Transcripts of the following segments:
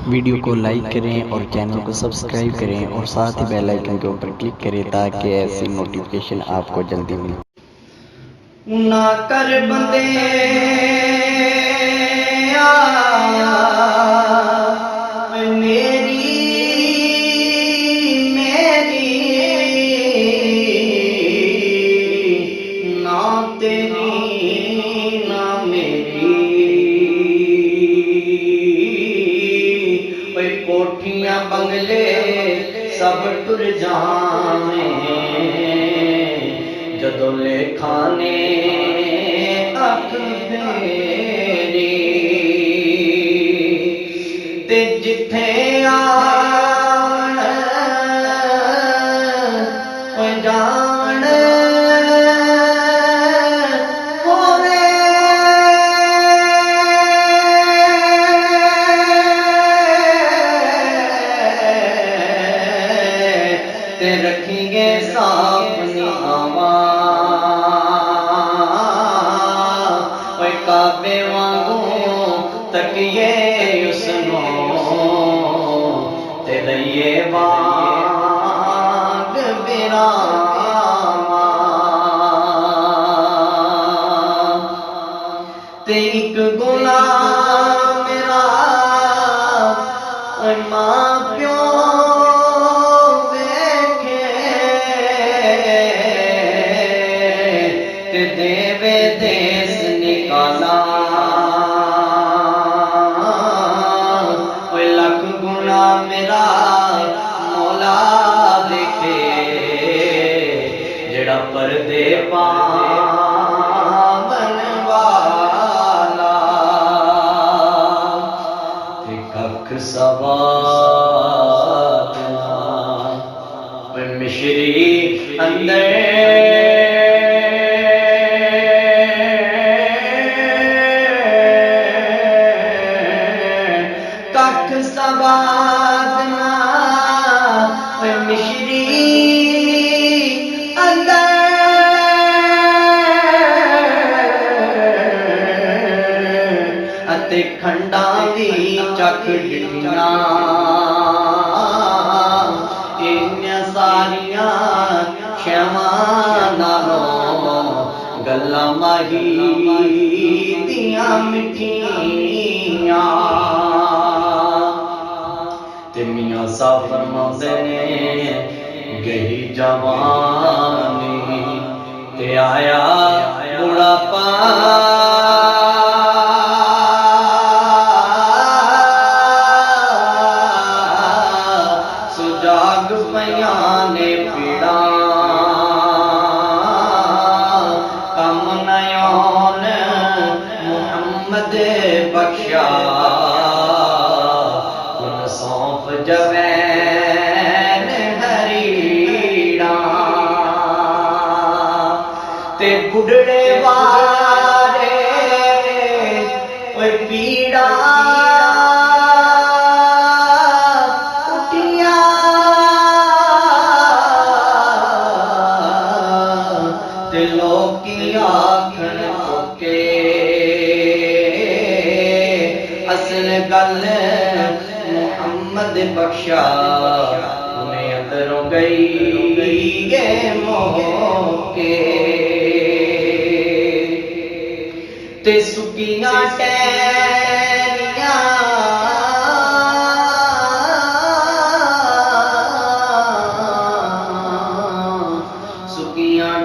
Video को like करें और चैनल को सब्सक्राइब करें और साथ ही बेल आइकन के ऊपर क्लिक करें ताकि ऐसी नोटिफिकेशन आपको जल्दी मिले। ना कर बंदे मेरी ना तेरी ना मेरी कोठियां बंगले सब टुर जावे जदों लेखा ने अख फेरी ते जिथे आण जान होवे ते रखेंगे साफ निगावा काबे वांगू तकिए उसनो ते दइए वाग बिरामा ते एक गुनाह मेरा मां प्यो देवे देश निकाला लख गुना मेरा मौला देखे जड़ा पर्दे पावन वाला कख सवाद मिश्री अंदर सवादना मिश्री अंदर अते खंडा भी चख डिठिया इन्नियां सारियां शैवां नालों गल्लां माही दियां मिठियां मियां साहब फरमाते ने गई जवानी ते आया बुढ़ापा सुजाग पइयां ने पीड़ा कम नयोन मुहम्मद बख्शा सौंप जवैन हरीड़ा ते बुढ़ड़े वारे पीड़ा उठिया ते लोकी आखन चुके असल गल मोहम्मद बख्शा उन्हें अंदरों गई गे मोके ते सुकियां टहनियां सुकियां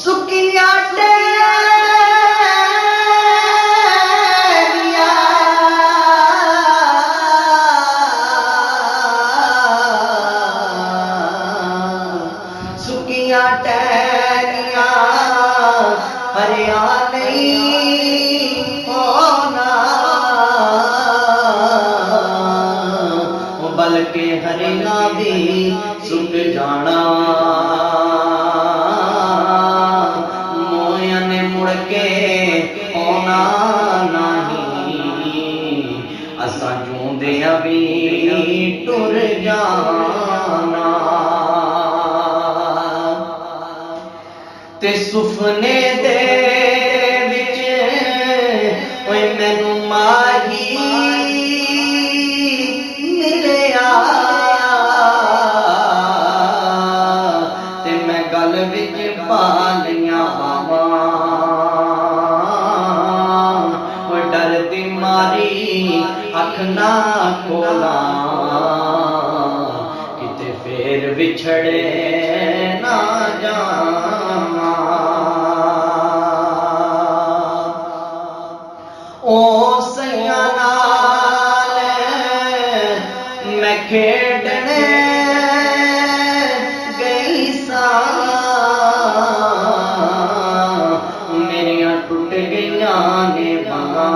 सुकिया सुकिया टहनिया हरिया नहीं होना बल्कि हरिया भी सुख जाना के होना नहीं असा जूंदिया भी टुर जाना ते सुफने दे विच ओए मैनू माही मिलिया ते मैं गल विच पालियां बावां ओए डर दी मारी अख ना खोला किते फेर विछड़े ना जावां ओ सैयां नाल मैं खेडने गई सां मेरियां टुट गईयां ने बांहां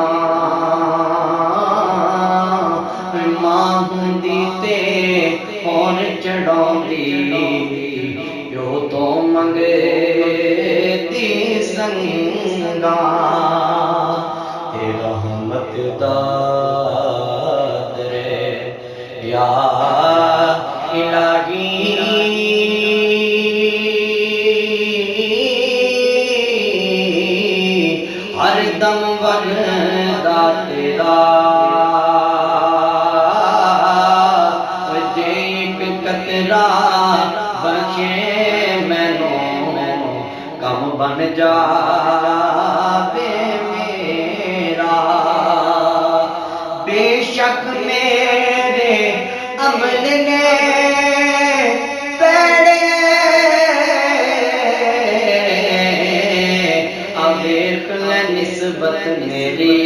मां हुंदी ते होर चढ़ाउंदी प्यो तो मंगदी संगा रहमत दा दरे या इलाही हर दम वरदा तेरा जे एक कतरा बचे मैनू कम बन जावे बेशक मेरे अमल ने पैड़े अवेख ले निस्बत मेरी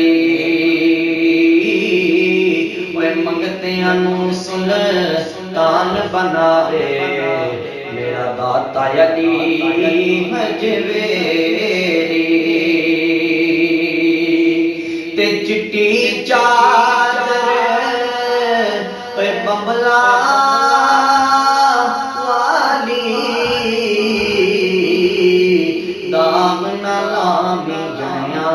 ओए मंगतियां नू सुल्तान बनावे मेरा दाता अली हजवेरी ते चिट्टी चादर पे बंबला वाली दाम ना लामी जाया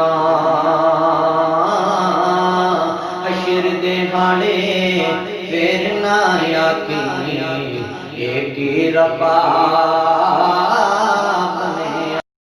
अशर दिहाड़े फिर ना आखी एक रब्बा